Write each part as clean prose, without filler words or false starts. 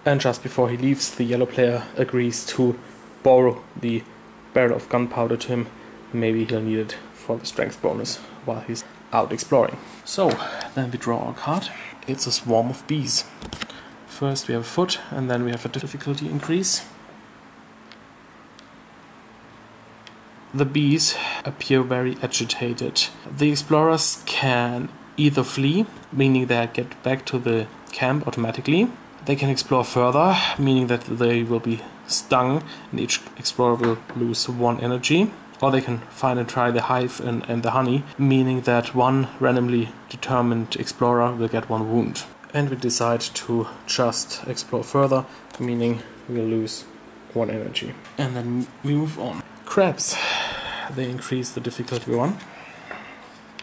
And just before he leaves, the yellow player agrees to borrow the barrel of gunpowder to him. Maybe he'll need it for the strength bonus while he's out exploring. So, then we draw our card. It's a swarm of bees. First we have a foot, and then we have a difficulty increase. The bees appear very agitated. The explorers can either flee, meaning they get back to the camp automatically. They can explore further, meaning that they will be stung and each explorer will lose 1 energy. Or they can find and try the hive and the honey, meaning that one randomly determined explorer will get 1 wound. And we decide to just explore further, meaning we'll lose 1 energy. And then we move on. Crabs. They increase the difficulty 1.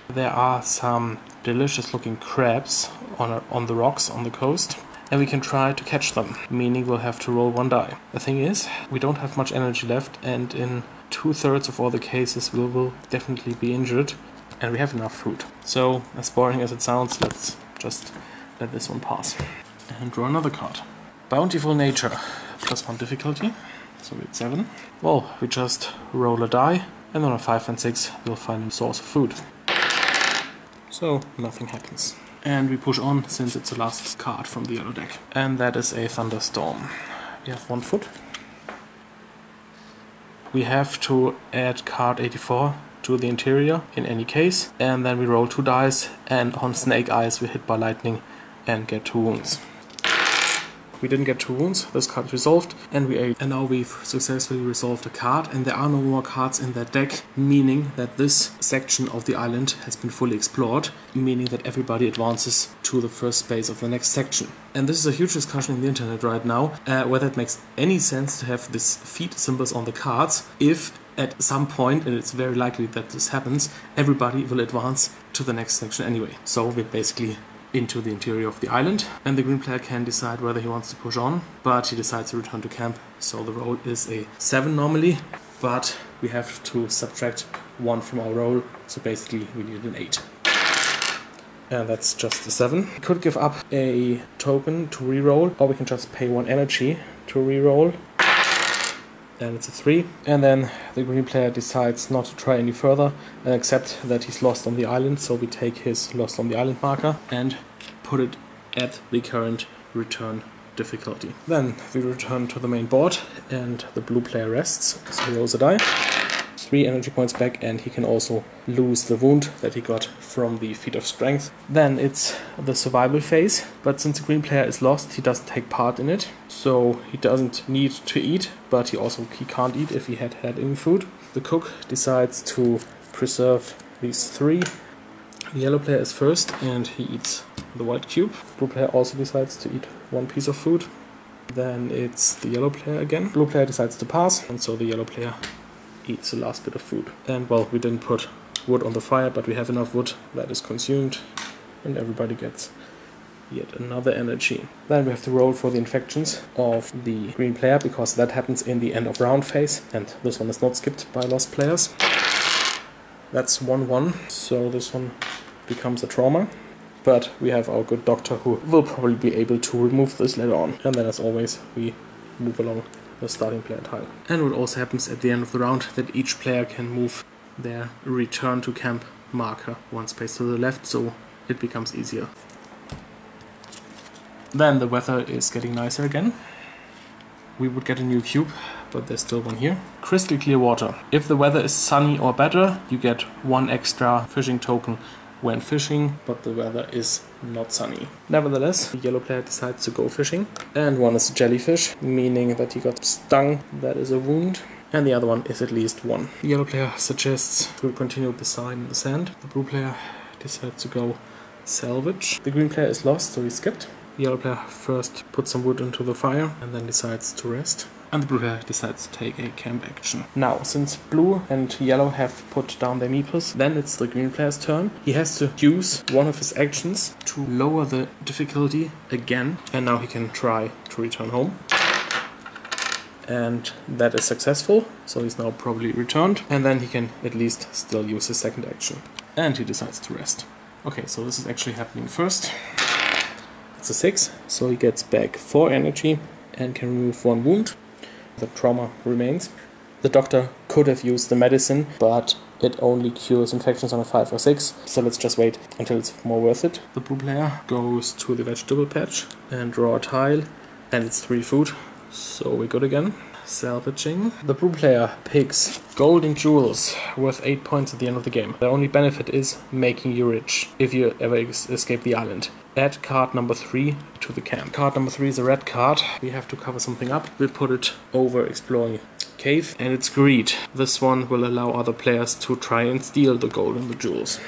There are some delicious looking crabs on the rocks on the coast, and we can try to catch them, meaning we'll have to roll 1 die. The thing is, we don't have much energy left, and in 2/3 of all the cases we will definitely be injured, and we have enough food. So, as boring as it sounds, let's just let this one pass. And draw another card. Bountiful Nature, +1 difficulty, so we're at 7. Well, we just roll a die, and on a 5 and 6 we'll find a source of food. So, nothing happens. And we push on, since it's the last card from the yellow deck. And that is a Thunderstorm. We have 1 foot. We have to add card 84 to the interior in any case. And then we roll 2 dice, and on Snake Eyes we're hit by lightning and get 2 wounds. We didn't get 2 wounds, this card is resolved, and now we've successfully resolved a card, and there are no more cards in that deck, meaning that this section of the island has been fully explored, meaning that everybody advances to the first space of the next section. And this is a huge discussion in the internet right now, whether it makes any sense to have these feet symbols on the cards, if at some point, and it's very likely that this happens, everybody will advance to the next section anyway. So we're basically into the interior of the island, and the green player can decide whether he wants to push on, but he decides to return to camp. So the roll is a 7 normally, but we have to subtract 1 from our roll, so basically we need an 8. And that's just a 7. We could give up a token to reroll, or we can just pay 1 energy to reroll. And it's a 3. And then the green player decides not to try any further and accept that he's lost on the island, so we take his lost on the island marker and put it at the current return difficulty. Then we return to the main board and the blue player rests, so he rolls a die. 3 energy points back, and he can also lose the wound that he got from the feat of strength. Then it's the survival phase, but since the green player is lost, he doesn't take part in it, so he doesn't need to eat, but he can't eat if he had any food. The cook decides to preserve these 3. The yellow player is first, and he eats the white cube. Blue player also decides to eat 1 piece of food. Then it's the yellow player again. Blue player decides to pass, and so the yellow player eats the last bit of food. And well, we didn't put wood on the fire, but we have enough wood that is consumed, and everybody gets yet another energy. Then we have to roll for the infections of the green player, because that happens in the end of round phase, and this one is not skipped by lost players. That's 1-1, so this one becomes a trauma. But we have our good doctor who will probably be able to remove this later on. And then, as always, we move along the starting player tile. And what also happens at the end of the round, that each player can move their return to camp marker 1 space to the left, so it becomes easier. Then the weather is getting nicer again. We would get a new cube, but there's still one here. Crystal clear water. If the weather is sunny or better, you get 1 extra fishing token when fishing, but the weather is not sunny. Nevertheless, the yellow player decides to go fishing, and one is a jellyfish, meaning that he got stung, that is a wound, and the other one is at least 1. The yellow player suggests to continue the sign in the sand. The blue player decides to go salvage. The green player is lost, so he skipped. The yellow player first puts some wood into the fire and then decides to rest. And the blue player decides to take a camp action. Now, since blue and yellow have put down their meeples, then it's the green player's turn. He has to use one of his actions to lower the difficulty again, and now he can try to return home. And that is successful, so he's now probably returned, and then he can at least still use his second action. And he decides to rest. Okay, so this is actually happening first. It's a 6, so he gets back 4 energy and can remove 1 wound. The trauma remains. The doctor could have used the medicine, but it only cures infections on a 5 or 6, so let's just wait until it's more worth it. The blue player goes to the vegetable patch and draw a tile, and it's 3 food, so we're good again. Salvaging. The blue player picks golden jewels worth 8 points at the end of the game. The only benefit is making you rich if you ever escape the island. Add card number 3 to the camp. Card number 3 is a red card. We have to cover something up. We put it over exploring cave, and it's greed. This one will allow other players to try and steal the gold and the jewels.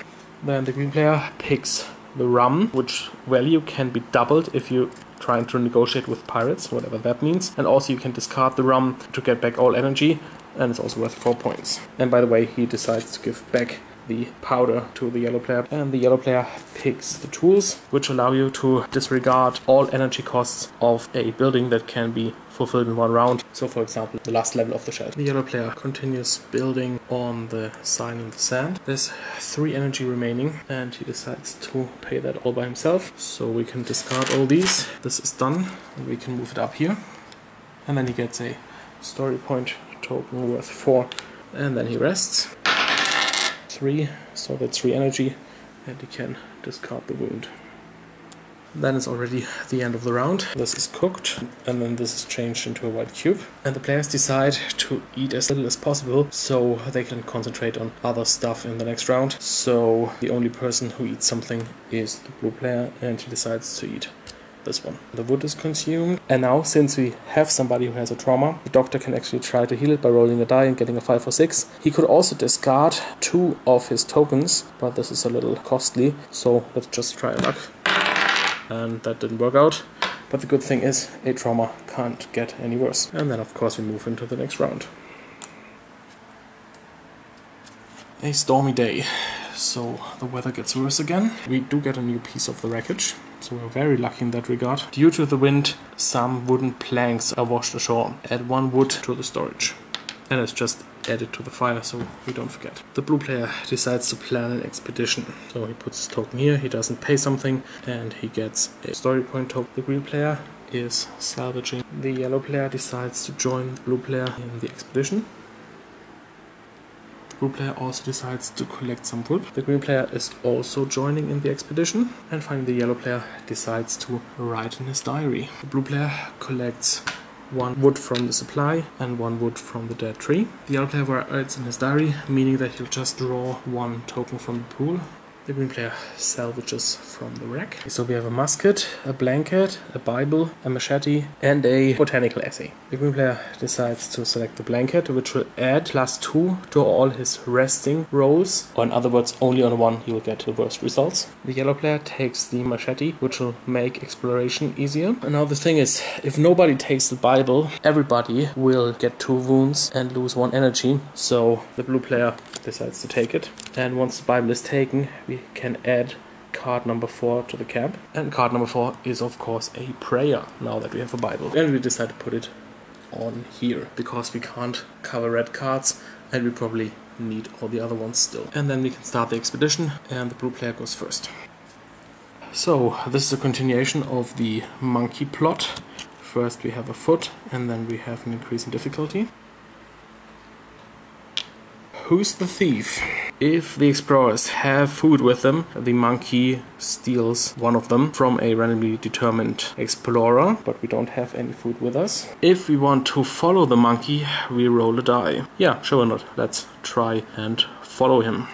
Then the green player picks the rum, which value can be doubled if you trying to negotiate with pirates, whatever that means. And also you can discard the rum to get back all energy, and it's also worth 4 points. And by the way, he decides to give back the powder to the yellow player, and the yellow player picks the tools, which allow you to disregard all energy costs of a building that can be fulfilled in 1 round. So for example, the last level of the shelter. The yellow player continues building on the sign in the sand. There's 3 energy remaining, and he decides to pay that all by himself. So we can discard all these. This is done, and we can move it up here. And then he gets a story point token worth 4, and then he rests. 3, so that's 3 energy, and he can discard the wound. Then it's already the end of the round. This is cooked, and then this is changed into a white cube. And the players decide to eat as little as possible, so they can concentrate on other stuff in the next round. So the only person who eats something is the blue player, and he decides to eat this one. The wood is consumed, and now since we have somebody who has a trauma, the doctor can actually try to heal it by rolling a die and getting a 5 or 6. He could also discard 2 of his tokens, but this is a little costly, so let's just try luck. And that didn't work out, but the good thing is a trauma can't get any worse. And then of course we move into the next round. A stormy day, so the weather gets worse again. We do get a new piece of the wreckage, so we're very lucky in that regard. Due to the wind, some wooden planks are washed ashore. Add 1 wood to the storage, and it's just added to the fire so we don't forget. The blue player decides to plan an expedition, so he puts his token here, he doesn't pay something, and he gets a story point token. The green player is salvaging. The yellow player decides to join the blue player in the expedition. The blue player also decides to collect some wood. The green player is also joining in the expedition. And finally the yellow player decides to write in his diary. The blue player collects 1 wood from the supply and 1 wood from the dead tree. The yellow player writes in his diary, meaning that he'll just draw 1 token from the pool. The green player salvages from the wreck. So we have a musket, a blanket, a Bible, a machete, and a botanical essay. The green player decides to select the blanket, which will add +2 to all his resting rolls, or in other words, only on 1 he will get the worst results. The yellow player takes the machete, which will make exploration easier. And now the thing is, if nobody takes the Bible, everybody will get 2 wounds and lose 1 energy. So the blue player decides to take it. And once the Bible is taken, we can add card number 4 to the camp. And card number 4 is of course a prayer, now that we have a Bible. And we decide to put it on here, because we can't cover red cards, and we probably need all the other ones still. And then we can start the expedition, and the blue player goes first. So this is a continuation of the monkey plot. First we have a foot, and then we have an increase in difficulty. Who's the thief? If the explorers have food with them, the monkey steals 1 of them from a randomly determined explorer, but we don't have any food with us. If we want to follow the monkey, we roll a die. Yeah, sure or not, let's try and follow him.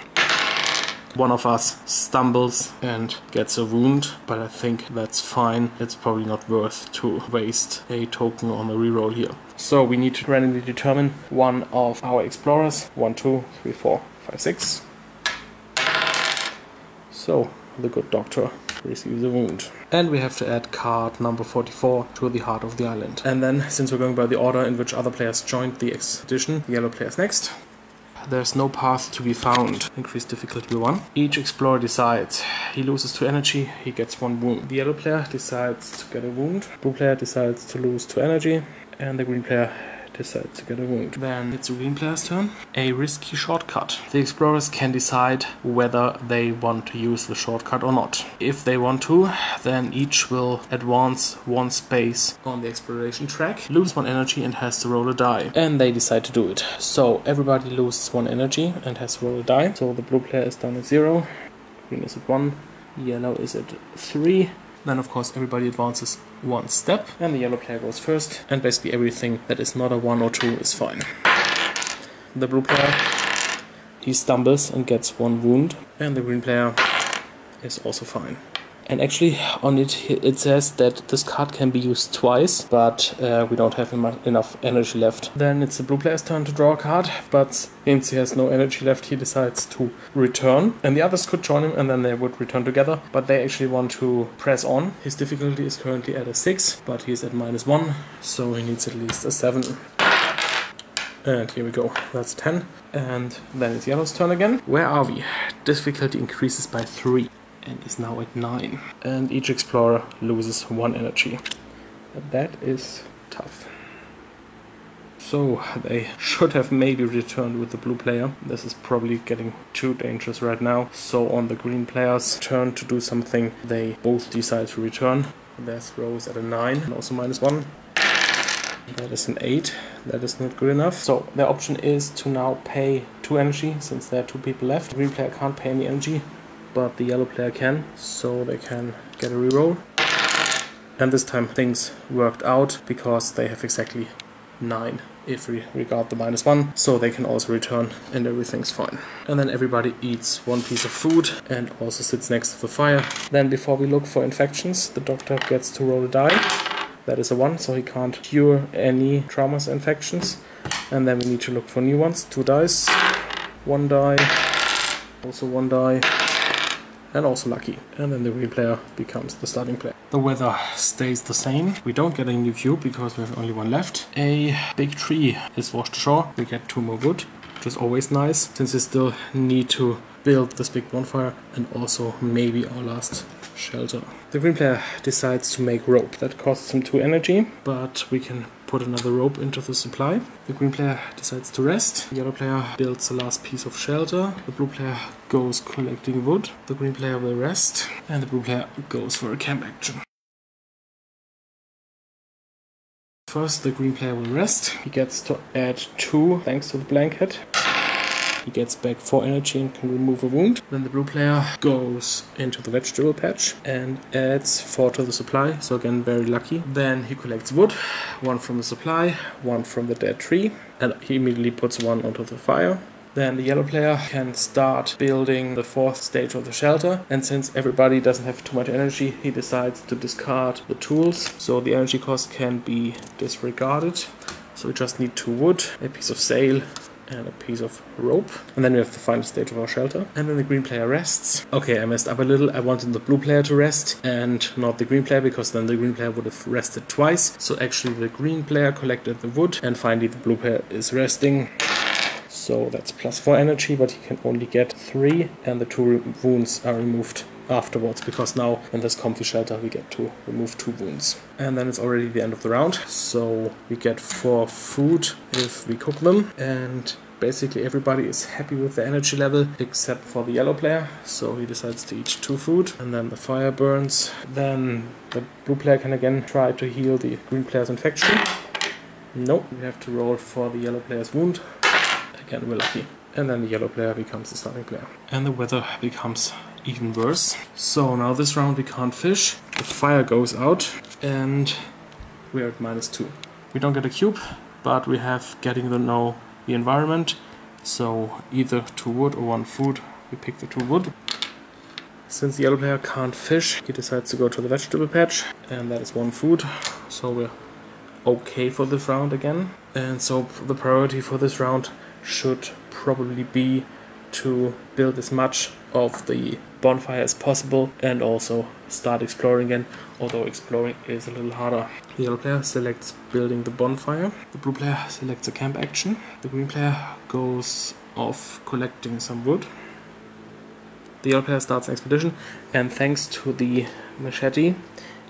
1 of us stumbles and gets a wound, but I think that's fine. It's probably not worth to waste a token on a reroll here. So we need to randomly determine 1 of our explorers. 1, 2, 3, 4, 5, 6. So the good doctor receives a wound. And we have to add card number 44 to the heart of the island. And then, since we're going by the order in which other players joined the expedition, the yellow player's next. There's no path to be found. Increased difficulty 1. Each explorer decides. He loses 2 energy, he gets 1 wound. The yellow player decides to get a wound. Blue player decides to lose 2 energy. And the green player decides to get a wound. Then it's the green player's turn. A risky shortcut. The explorers can decide whether they want to use the shortcut or not. If they want to, then each will advance 1 space on the exploration track, lose 1 energy and has to roll a die. And they decide to do it. So everybody loses 1 energy and has to roll a die. So the blue player is down at 0, green is at 1, yellow is at 3. Then of course everybody advances 1 step and the yellow player goes first, and basically everything that is not a 1 or 2 is fine. The blue player, he stumbles and gets 1 wound, and the green player is also fine. And actually on it says that this card can be used twice, but we don't have enough energy left. Then it's the blue player's turn to draw a card, but since he has no energy left, he decides to return. And the others could join him and then they would return together, but they actually want to press on. His difficulty is currently at a 6, but he's at -1, so he needs at least a 7. And here we go, that's 10. And then it's yellow's turn again. Where are we? Difficulty increases by 3. And is now at 9. And each explorer loses 1 energy. And that is tough. So they should have maybe returned with the blue player. This is probably getting too dangerous right now. So on the green player's turn to do something, they both decide to return. Their throw is at a 9 and also -1. That is an 8. That is not good enough. So their option is to now pay 2 energy since there are 2 people left. The green player can't pay any energy, but the yellow player can, so they can get a reroll. And this time things worked out because they have exactly 9 if we regard the -1, so they can also return and everything's fine. And then everybody eats 1 piece of food and also sits next to the fire. Then before we look for infections, the doctor gets to roll a die. That is a 1, so he can't cure any traumas infections. And then we need to look for new ones. 2 dice, 1 die, also 1 die. And also lucky. And then the green player becomes the starting player. The weather stays the same. We don't get a new cube because we have only 1 left. A big tree is washed ashore. We get 2 more wood, which is always nice, since we still need to build this big bonfire and also maybe our last shelter. The green player decides to make rope. That costs him 2 energy, but we can put another rope into the supply. The green player decides to rest. The yellow player builds the last piece of shelter. The blue player goes collecting wood. The green player will rest. And the blue player goes for a camp action. First, the green player will rest. He gets to add 2 thanks to the blanket. He gets back 4 energy and can remove a wound. Then the blue player goes into the vegetable patch and adds 4 to the supply, so again very lucky. Then he collects wood, 1 from the supply, 1 from the dead tree, and he immediately puts 1 onto the fire. Then the yellow player can start building the 4th stage of the shelter, and since everybody doesn't have too much energy, he decides to discard the tools, so the energy cost can be disregarded. So we just need 2 wood, a piece of sail, and a piece of rope. And then we have the final stage of our shelter. And then the green player rests. Okay, I messed up a little. I wanted the blue player to rest and not the green player, because then the green player would have rested twice. So actually the green player collected the wood and finally the blue player is resting. So that's +4 energy, but he can only get 3 and the 2 wounds are removed afterwards, because now in this comfy shelter we get to remove 2 wounds. And then it's already the end of the round, so we get 4 food if we cook them, and basically everybody is happy with the energy level except for the yellow player, so he decides to eat 2 food, and then the fire burns. Then the blue player can again try to heal the green player's infection. Nope, we have to roll for the yellow player's wound. Again, we're lucky. And then the yellow player becomes the starting player. And the weather becomes even worse. So now this round we can't fish. The fire goes out and we're at -2. We don't get a cube, but we have getting to know the environment. So either 2 wood or 1 food. We pick the 2 wood. Since the yellow player can't fish, he decides to go to the vegetable patch, and that is 1 food. So we're okay for this round again. And so the priority for this round should probably be to build as much of the bonfire as possible and also start exploring again, although exploring is a little harder. The yellow player selects building the bonfire. The blue player selects a camp action. The green player goes off collecting some wood. The yellow player starts an expedition, and thanks to the machete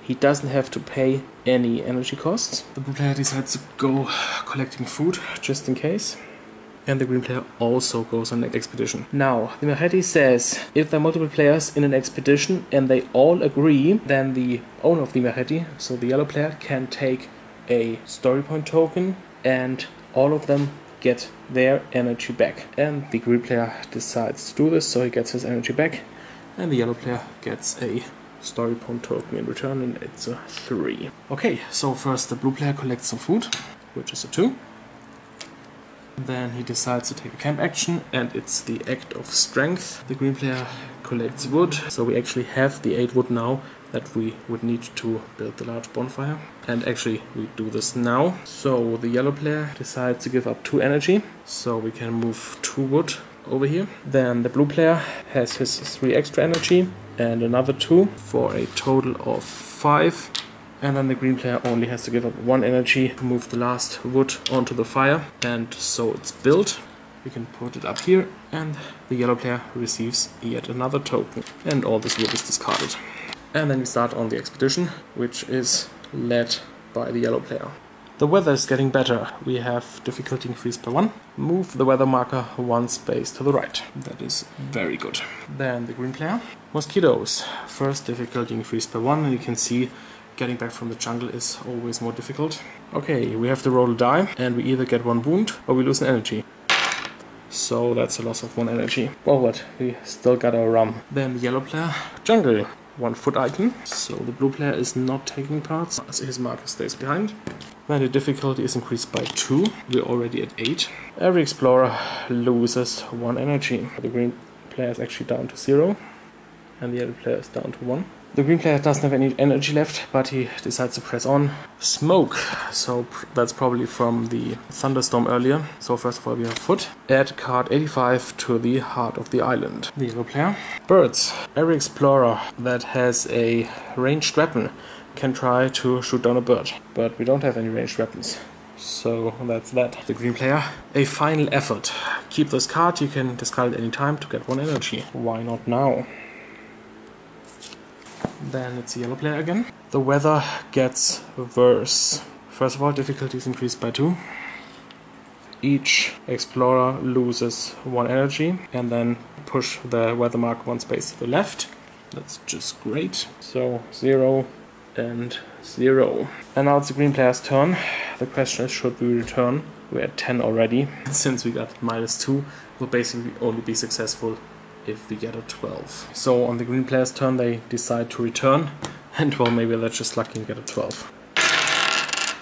he doesn't have to pay any energy costs. The blue player decides to go collecting food, just in case. And the green player also goes on an expedition. Now, the Maheti says, if there are multiple players in an expedition and they all agree, then the owner of the Maheti, so the yellow player, can take a story point token and all of them get their energy back. And the green player decides to do this, so he gets his energy back. And the yellow player gets a story point token in return, and it's a 3. Okay, so first the blue player collects some food, which is a 2. Then he decides to take a camp action, and it's the act of strength. The green player collects wood, so we actually have the 8 wood now that we would need to build the large bonfire. And actually we do this now. So the yellow player decides to give up 2 energy, so we can move 2 wood over here. Then the blue player has his 3 extra energy and another 2 for a total of 5. And then the green player only has to give up 1 energy to move the last wood onto the fire. And so it's built. We can put it up here, and the yellow player receives yet another token. And all this wood is discarded. And then we start on the expedition, which is led by the yellow player. The weather is getting better. We have difficulty increased by 1. Move the weather marker 1 space to the right. That is very good. Then the green player. Mosquitoes. First difficulty increased by 1, and you can see getting back from the jungle is always more difficult. Okay, we have to roll a die, and we either get 1 wound or we lose an energy. So that's a loss of 1 energy. Forward, we still got our rum. Then the yellow player. Jungle. 1 foot icon. So the blue player is not taking parts, as his marker stays behind. Then the difficulty is increased by 2. We're already at 8. Every explorer loses 1 energy. The green player is actually down to 0, and the yellow player is down to 1. The green player doesn't have any energy left, but he decides to press on. Smoke. So that's probably from the thunderstorm earlier. So first of all we have foot. Add card 85 to the heart of the island. The yellow player. Birds. Every explorer that has a ranged weapon can try to shoot down a bird. But we don't have any ranged weapons. So that's that. The green player. A final effort. Keep this card, you can discard it any time to get 1 energy. Why not now? Then it's the yellow player again. The weather gets worse. First of all, difficulty is increased by 2. Each explorer loses 1 energy, and then push the weather mark 1 space to the left. That's just great. So 0 and 0. And now it's the green player's turn. The question is, should we return? We're at 10 already. Since we got -2, we'll basically only be successful if we get a 12. So on the green player's turn they decide to return, and well, maybe they're just lucky and get a 12.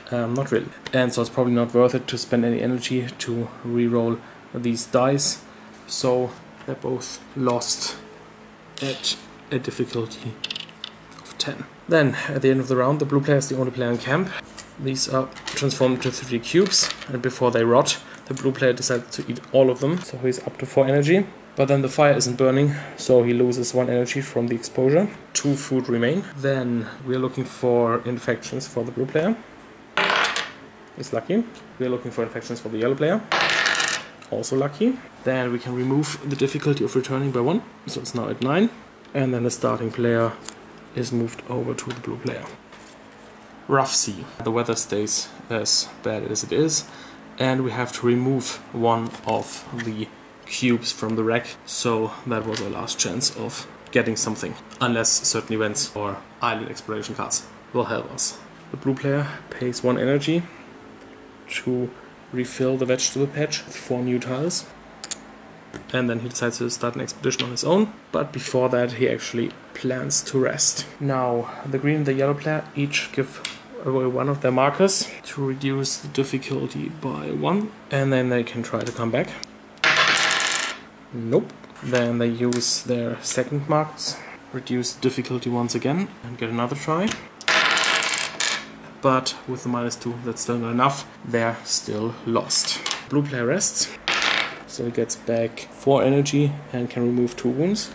Not really. And so it's probably not worth it to spend any energy to re-roll these dice. So they're both lost at a difficulty of 10. Then at the end of the round the blue player is the only player in camp. These are transformed into 3 cubes, and before they rot the blue player decides to eat all of them, so he's up to 4 energy. But then the fire isn't burning, so he loses 1 energy from the exposure. 2 food remain. Then we're looking for infections for the blue player. It's lucky. We're looking for infections for the yellow player. Also lucky. Then we can remove the difficulty of returning by 1, so it's now at 9. And then the starting player is moved over to the blue player. Rough sea. The weather stays as bad as it is, and we have to remove 1 of the cubes from the wreck, so that was our last chance of getting something, unless certain events or island exploration cards will help us. The blue player pays 1 energy to refill the vegetable patch with 4 new tiles, and then he decides to start an expedition on his own, but before that he actually plans to rest. Now the green and the yellow player each give away 1 of their markers to reduce the difficulty by 1, and then they can try to come back. Nope. Then they use their second marks, reduce difficulty once again, and get another try. But with the -2, that's still not enough. They're still lost. Blue player rests, so he gets back 4 energy and can remove 2 wounds.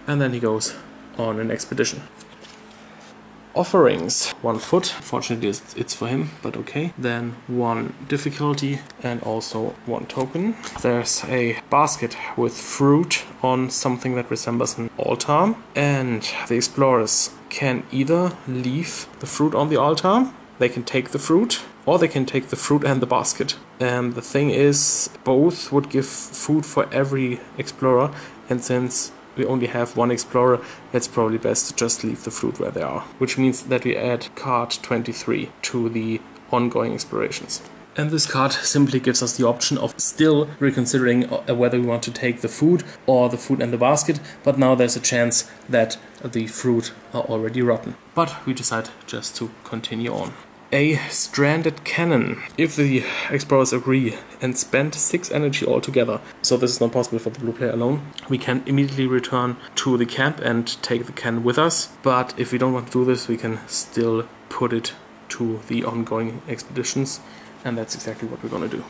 And then he goes on an expedition. Offerings. 1 foot. Fortunately it's for him, but okay. Then 1 difficulty and also 1 token. There's a basket with fruit on something that resembles an altar, and the explorers can either leave the fruit on the altar, they can take the fruit, or they can take the fruit and the basket. And the thing is, both would give food for every explorer, and since we only have one explorer, it's probably best to just leave the fruit where they are. Which means that we add card 23 to the ongoing explorations. And this card simply gives us the option of still reconsidering whether we want to take the food or the food and the basket, but now there's a chance that the fruit are already rotten. But we decide just to continue on. A stranded cannon. If the explorers agree and spend 6 energy altogether, so this is not possible for the blue player alone, we can immediately return to the camp and take the cannon with us. But if we don't want to do this, we can still put it to the ongoing expeditions, and that's exactly what we're gonna do.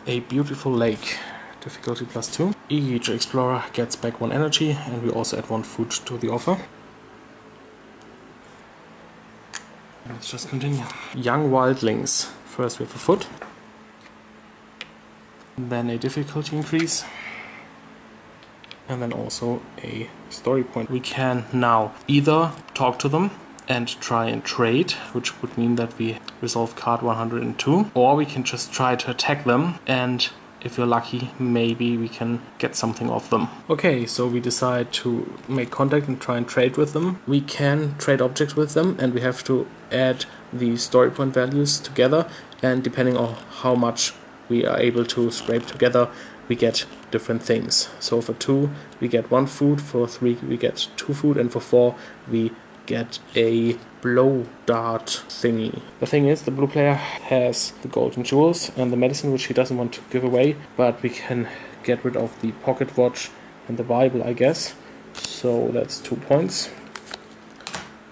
A beautiful lake. Difficulty +2. Each explorer gets back 1 energy, and we also add 1 food to the offer. Let's just continue. Young wildlings. First we have a foot, then a difficulty increase, and then also a story point. We can now either talk to them and try and trade, which would mean that we resolve card 102, or we can just try to attack them, and if you're lucky, maybe we can get something off them. Okay, so we decide to make contact and try and trade with them. We can trade objects with them, and we have to add the story point values together, and depending on how much we are able to scrape together, we get different things. So for 2 we get 1 food, for 3 we get 2 food, and for 4 we get a blow dart thingy. The thing is, the blue player has the golden jewels and the medicine, which he doesn't want to give away, but we can get rid of the pocket watch and the Bible, I guess. So that's 2 points,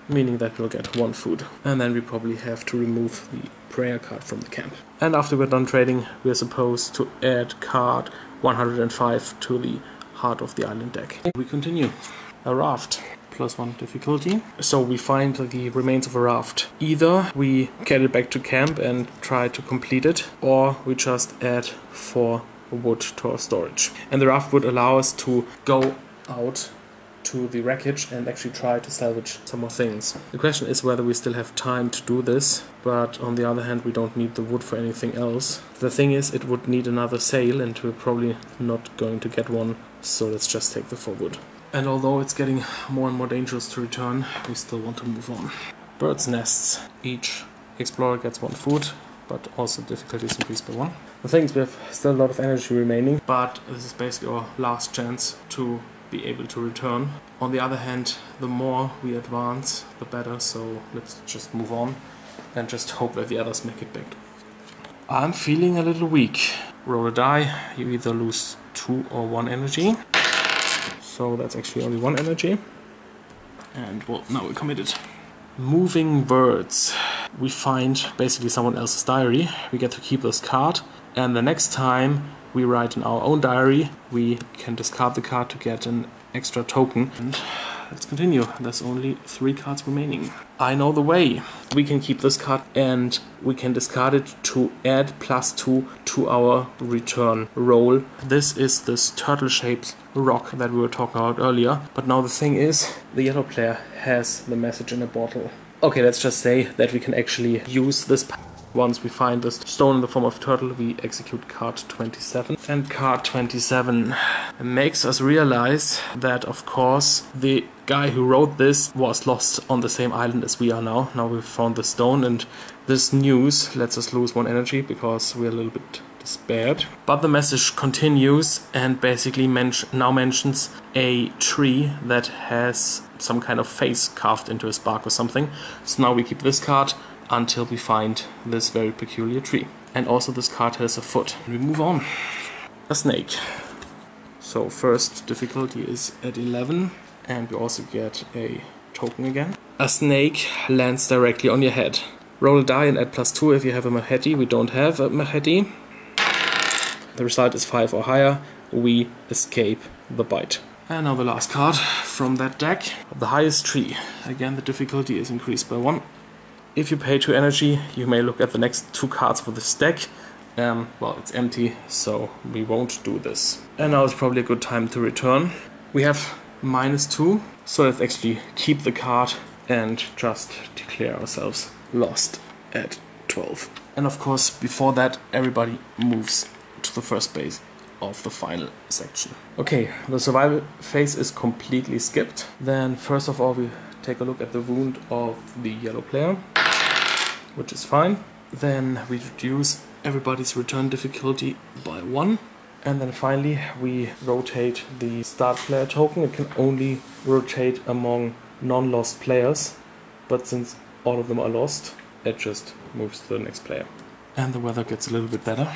meaning that we'll get 1 food. And then we probably have to remove the prayer card from the camp. And after we're done trading, we're supposed to add card 105 to the Heart of the Island deck. We continue. A raft. +1 difficulty. So we find the remains of a raft. Either we get it back to camp and try to complete it, or we just add 4 wood to our storage. And the raft would allow us to go out to the wreckage and actually try to salvage some more things. The question is whether we still have time to do this, but on the other hand we don't need the wood for anything else. The thing is, it would need another sail, and we're probably not going to get one, so let's just take the 4 wood. And although it's getting more and more dangerous to return, we still want to move on. Birds' nests. Each explorer gets 1 food, but also difficulty is increased by 1. The thing is, we have still a lot of energy remaining, but this is basically our last chance to be able to return. On the other hand, the more we advance, the better, so let's just move on and just hope that the others make it back. I'm feeling a little weak. Roll a die, you either lose 2 or 1 energy. So that's actually only 1 energy. And well, now we're committed. Moving words. We find basically someone else's diary. We get to keep this card, and the next time we write in our own diary, we can discard the card to get an extra token. And let's continue. There's only 3 cards remaining. I know the way. We can keep this card and we can discard it to add +2 to our return roll. This is this turtle-shaped rock that we were talking about earlier. But now the thing is, the yellow player has the message in a bottle. Okay, let's just say that we can actually use this. Once we find this stone in the form of a turtle, we execute card 27. And card 27 makes us realize that, of course, the guy who wrote this was lost on the same island as we are now. Now we've found the stone, and this news lets us lose 1 energy because we're a little bit despaired. But the message continues and basically now mentions a tree that has some kind of face carved into its bark or something. So now we keep this card until we find this very peculiar tree. And also this card has a foot. We move on. A snake. So first difficulty is at 11, and we also get a token again. A snake lands directly on your head. Roll a die and add +2 if you have a Maheti. We don't have a Maheti. The result is 5 or higher. We escape the bite. And now the last card from that deck. The highest tree. Again, the difficulty is increased by 1. If you pay 2 energy, you may look at the next 2 cards for this deck, Well, it's empty, so we won't do this. And now is probably a good time to return. We have -2, so let's actually keep the card and just declare ourselves lost at 12. And of course, before that, everybody moves to the first base of the final section. Okay, the survival phase is completely skipped. Then first of all, we take a look at the wound of the yellow player, which is fine. Then we reduce everybody's return difficulty by 1. And then finally we rotate the start player token. It can only rotate among non-lost players, but since all of them are lost, it just moves to the next player. And the weather gets a little bit better.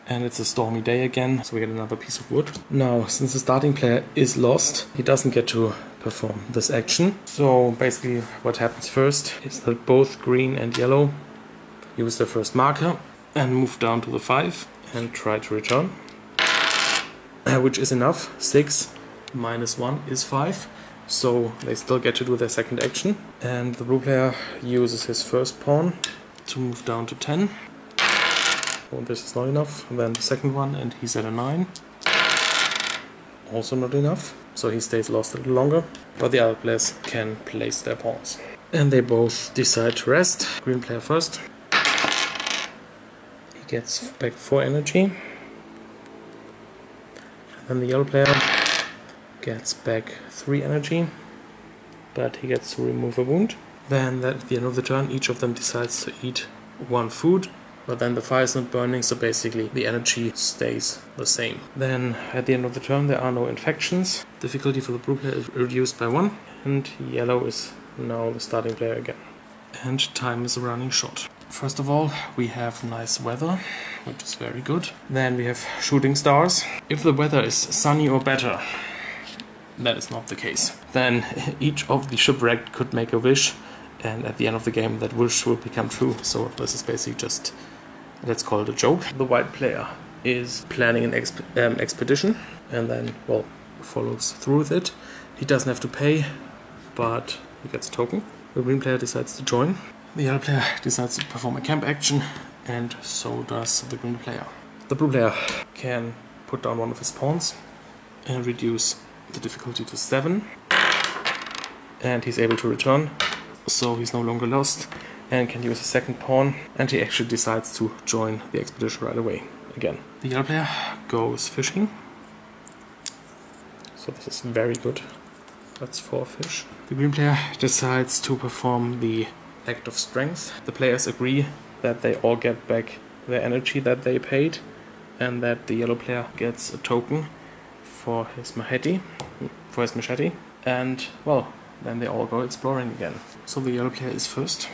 And it's a stormy day again, so we get another piece of wood. Now, since the starting player is lost, he doesn't get to perform this action. So basically what happens first is that both green and yellow use their first marker and move down to the 5 and try to return, which is enough. 6 minus 1 is 5, so they still get to do their second action. And the blue player uses his first pawn to move down to 10. Oh, this is not enough. And then the second one, and he's at a 9. Also not enough, so he stays lost a little longer, but the other players can place their pawns. And they both decide to rest. Green player first. Gets back 4 energy, and then the yellow player gets back 3 energy, but he gets to remove a wound. Then at the end of the turn, each of them decides to eat 1 food, but then the fire is not burning, so basically the energy stays the same. Then at the end of the turn there are no infections. Difficulty for the blue player is reduced by 1, and yellow is now the starting player again. And time is running short. First of all, we have nice weather, which is very good. Then we have shooting stars. If the weather is sunny or better, that is not the case. Then each of the shipwrecked could make a wish, and at the end of the game that wish will become true. So this is basically just, let's call it a joke. The white player is planning an expedition, and then, well, follows through with it. He doesn't have to pay, but he gets a token. The green player decides to join. The yellow player decides to perform a camp action, and so does the green player. The blue player can put down one of his pawns and reduce the difficulty to 7. And he's able to return, so he's no longer lost and can use a second pawn, and he actually decides to join the expedition right away again. The yellow player goes fishing, so this is very good. That's 4 fish. The green player decides to perform the act of strength. The players agree that they all get back their energy that they paid, and that the yellow player gets a token for his machete, and well, then they all go exploring again. So the yellow player is first,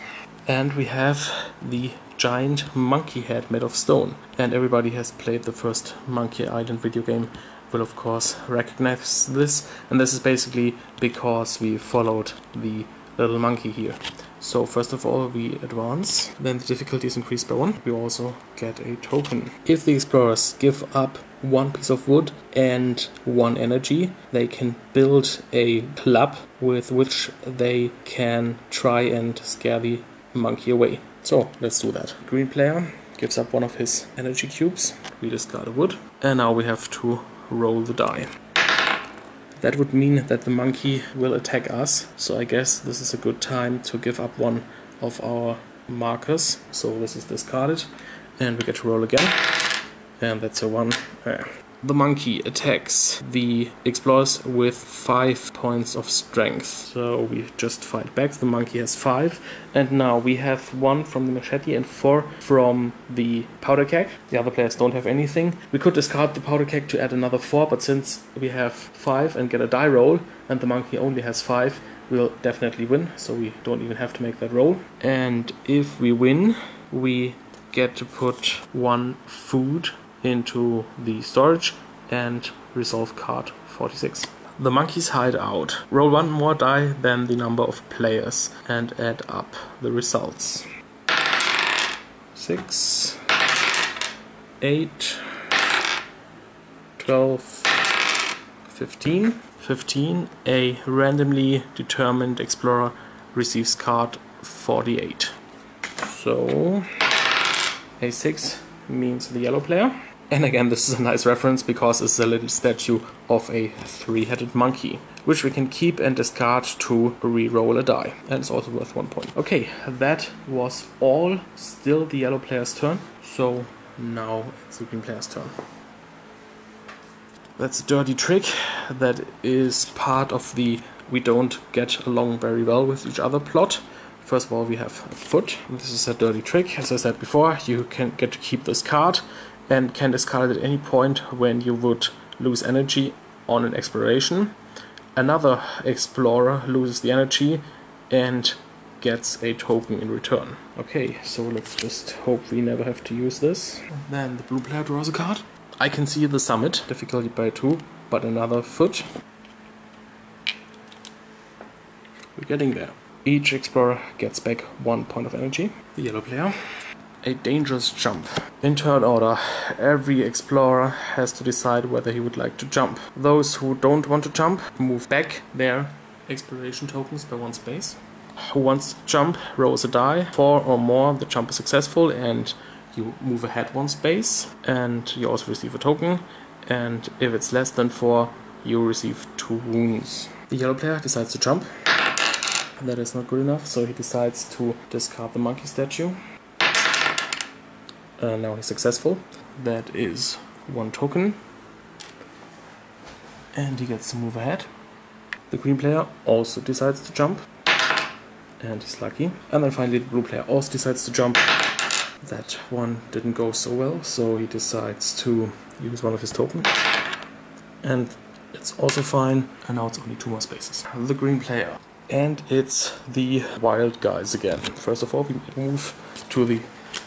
and we have the giant monkey head made of stone. And everybody has played the first Monkey Island video game will of course recognize this, and this is basically because we followed the little monkey here. So first of all we advance, then the difficulty is increased by 1. We also get a token. If the explorers give up 1 piece of wood and 1 energy, they can build a club with which they can try and scare the monkey away. So let's do that. Green player gives up 1 of his energy cubes. We discard a wood, and now we have to roll the die. That would mean that the monkey will attack us, so I guess this is a good time to give up 1 of our markers. So this is discarded, and we get to roll again, and that's a 1. The monkey attacks the explorers with 5 points of strength, so we just fight back. The monkey has 5, and now we have 1 from the machete and 4 from the powder keg. The other players don't have anything. We could discard the powder keg to add another 4, but since we have 5 and get a die roll, and the monkey only has 5, we'll definitely win, so we don't even have to make that roll. And if we win, we get to put 1 food into the storage and resolve card 46. The monkeys hide out. Roll 1 more die than the number of players and add up the results. 6, 8, 12, 15. 15, a randomly determined explorer receives card 48. So a 6 means the yellow player. And again, this is a nice reference because it's a little statue of a three-headed monkey, which we can keep and discard to re-roll a die. And it's also worth 1 point. Okay, that was all. Still the yellow player's turn. So now it's the green player's turn. That's a dirty trick. That is part of the we don't get along very well with each other plot. First of all, we have a foot. This is a dirty trick. As I said before, you can get to keep this card and can discard it at any point when you would lose energy on an exploration. Another explorer loses the energy and gets a token in return. Okay, so let's just hope we never have to use this. Then the blue player draws a card. I can see the summit, difficulty by 2, but another foot. We're getting there. Each explorer gets back 1 point of energy. The yellow player. A dangerous jump. In turn order, every explorer has to decide whether he would like to jump. Those who don't want to jump move back their exploration tokens by 1 space. Who wants to jump rolls a die. 4 or more, the jump is successful and you move ahead 1 space. And you also receive a token. And if it's less than 4, you receive 2 wounds. The yellow player decides to jump. That is not good enough, so he decides to discard the monkey statue. Now he's successful. That is 1 token. And he gets to move ahead. The green player also decides to jump. And he's lucky. And then finally the blue player also decides to jump. That one didn't go so well, so he decides to use 1 of his tokens. And it's also fine. And now it's only 2 more spaces. The green player. And it's the wild guys again. First of all, we move to the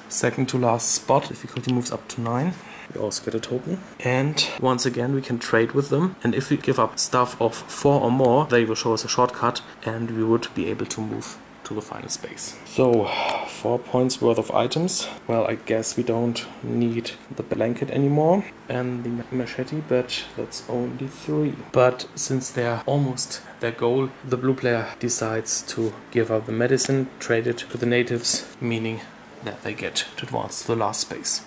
second to last spot. Difficulty moves up to 9. We also get a token. And once again, we can trade with them. And if we give up stuff of 4 or more, they will show us a shortcut and we would be able to move to the final space. So 4 points worth of items. Well, I guess we don't need the blanket anymore and the machete, but that's only 3. But since they're almost their goal, the blue player decides to give up the medicine, trade it to the natives, meaning that they get to advance to the last space.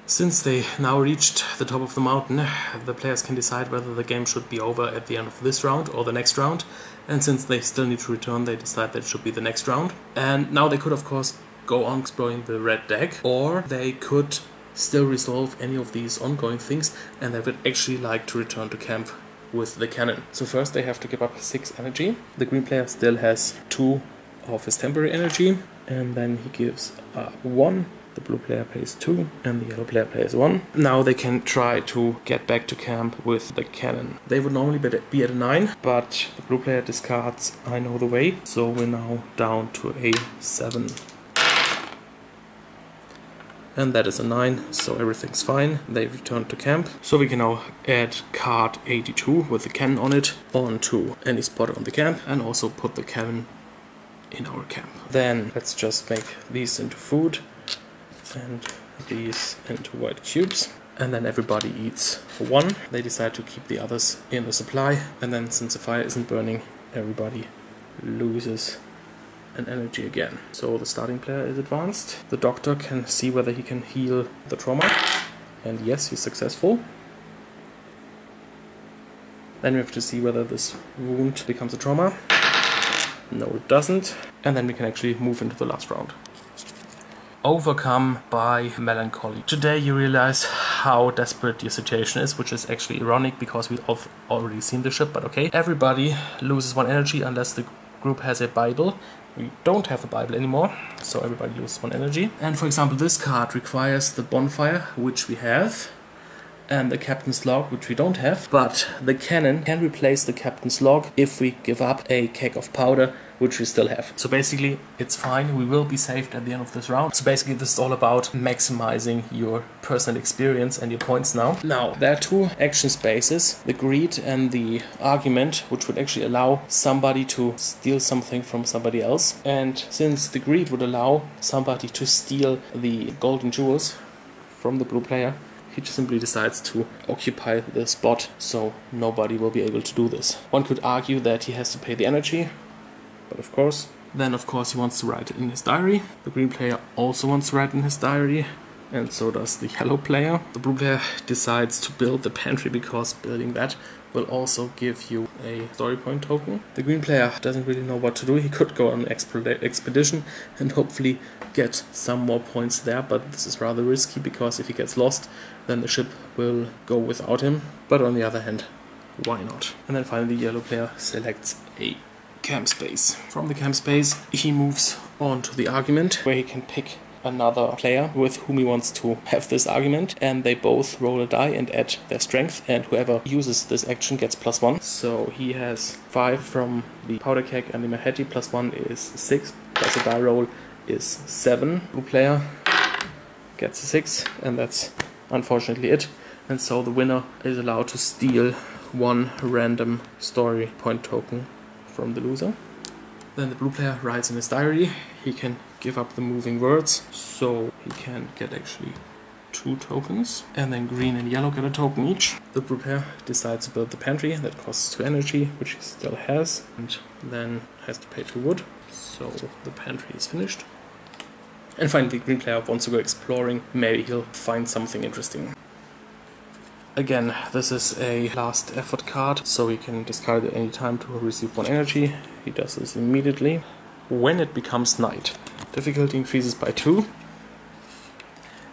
Since they now reached the top of the mountain, the players can decide whether the game should be over at the end of this round or the next round. And since they still need to return, they decide that it should be the next round. And now they could, of course, go on exploring the red deck, or they could still resolve any of these ongoing things, and they would actually like to return to camp with the cannon. So first they have to give up 6 energy. The green player still has 2 of his temporary energy, and then he gives 1. The blue player pays 2 and the yellow player pays 1. Now they can try to get back to camp with the cannon. They would normally be at a 9, but the blue player discards I know the way, so we're now down to a 7. And that is a 9, so everything's fine. They return to camp. So we can now add card 82 with the cannon on it onto any spot on the camp and also put the cannon in our camp. Then let's just make these into food and these into white cubes, and then everybody eats 1. They decide to keep the others in the supply, and then since the fire isn't burning, everybody loses an energy again. So the starting player is advanced. The doctor can see whether he can heal the trauma, and yes, he's successful. Then we have to see whether this wound becomes a trauma. No, it doesn't. And then we can actually move into the last round. Overcome by melancholy. Today you realize how desperate your situation is, which is actually ironic because we've already seen the ship, but okay. Everybody loses 1 energy unless the group has a Bible. We don't have a Bible anymore, so everybody loses 1 energy. And for example, this card requires the bonfire, which we have, and the captain's log, which we don't have, but the cannon can replace the captain's log if we give up a keg of powder, which we still have. So basically, it's fine, we will be saved at the end of this round. So basically, this is all about maximizing your personal experience and your points now. Now, there are 2 action spaces, the greed and the argument, which would actually allow somebody to steal something from somebody else. And since the greed would allow somebody to steal the golden jewels from the blue player, he just simply decides to occupy the spot, so nobody will be able to do this. One could argue that he has to pay the energy, but of course. Then of course he wants to write it in his diary. The green player also wants to write in his diary. and so does the yellow player. The blue player decides to build the pantry because building that will also give you a story point token. The green player doesn't really know what to do. He could go on an expedition and hopefully get some more points there, but this is rather risky because if he gets lost, then the ship will go without him. But on the other hand, why not? And then finally the yellow player selects a camp space. From the camp space he moves on to the argument, where he can pick another player with whom he wants to have this argument, and they both roll a die and add their strength, and whoever uses this action gets +1. So he has 5 from the powder keg and the machete, +1 is 6, plus a die roll is 7. Blue player gets a 6, and that's unfortunately it. And so the winner is allowed to steal 1 random story point token from the loser. Then the blue player writes in his diary. He can give up the moving words, so he can get actually 2 tokens. And then green and yellow get a token each. The blue player decides to build the pantry. That costs 2 energy, which he still has, and then has to pay 2 wood. So the pantry is finished. And finally the green player wants to go exploring. Maybe he'll find something interesting. Again, this is a last effort card, so he can discard it at any time to receive 1 energy. He does this immediately. When it becomes night, difficulty increases by 2,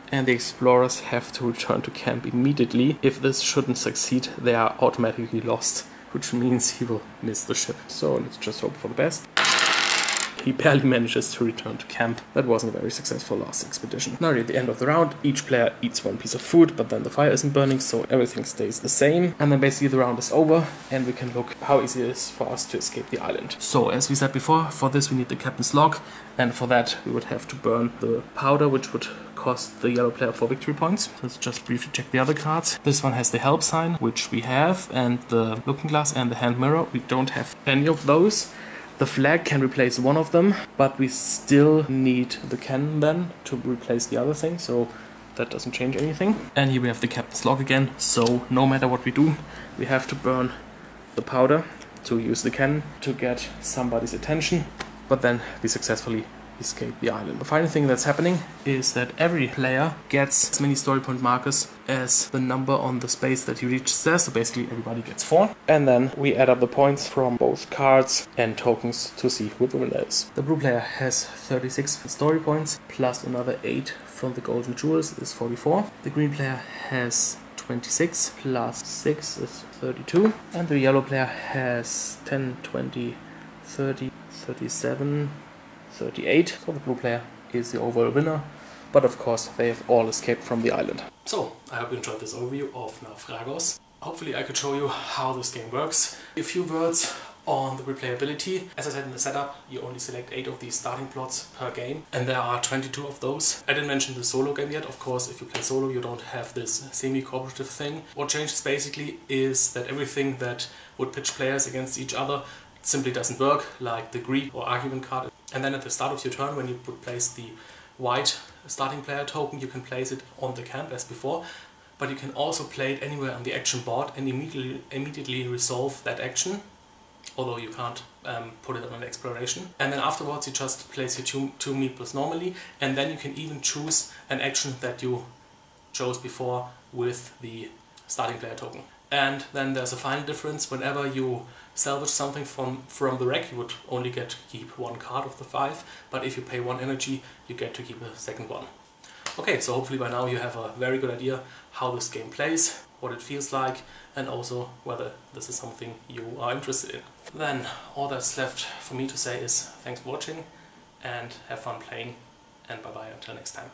and the explorers have to return to camp immediately. If this shouldn't succeed, they are automatically lost, which means he will miss the ship. So let's just hope for the best. He barely manages to return to camp. That wasn't a very successful last expedition. Now at the end of the round, each player eats 1 piece of food, but then the fire isn't burning, so everything stays the same. And then basically the round is over, and we can look how easy it is for us to escape the island. So as we said before, for this we need the captain's log, and for that we would have to burn the powder, which would cost the yellow player 4 victory points. Let's just briefly check the other cards. This one has the help sign, which we have, and the looking glass and the hand mirror. We don't have any of those. The flag can replace one of them, but we still need the cannon then to replace the other thing, so that doesn't change anything. And here we have the captain's log again, so no matter what we do, we have to burn the powder to use the cannon to get somebody's attention, but then we successfully escape the island. The final thing that's happening is that every player gets as many story point markers as the number on the space that he reaches there, so basically everybody gets 4. And then we add up the points from both cards and tokens to see who the winner is. The blue player has 36 story points, plus another 8 from the golden jewels is 44. The green player has 26 plus 6 is 32. And the yellow player has 10, 20, 30, 37, 38, so the blue player is the overall winner, but of course they have all escaped from the island. So, I hope you enjoyed this overview of Náufragos. Hopefully I could show you how this game works. A few words on the replayability. As I said in the setup, you only select 8 of these starting plots per game, and there are 22 of those. I didn't mention the solo game yet. Of course, if you play solo, you don't have this semi-cooperative thing. What changes basically is that everything that would pitch players against each other simply doesn't work, like the Greek or argument card. And then at the start of your turn, when you would place the white starting player token, you can place it on the camp as before, but you can also play it anywhere on the action board and immediately resolve that action, although you can't put it on an exploration. And then afterwards you just place your 2 meeples normally, and then you can even choose an action that you chose before with the starting player token. And then there's a final difference. Whenever you salvage something from the wreck, you would only get to keep 1 card of the 5, but if you pay 1 energy, you get to keep a second one. Okay, so hopefully by now you have a very good idea how this game plays, what it feels like, and also whether this is something you are interested in. Then all that's left for me to say is thanks for watching, and have fun playing, and bye bye until next time.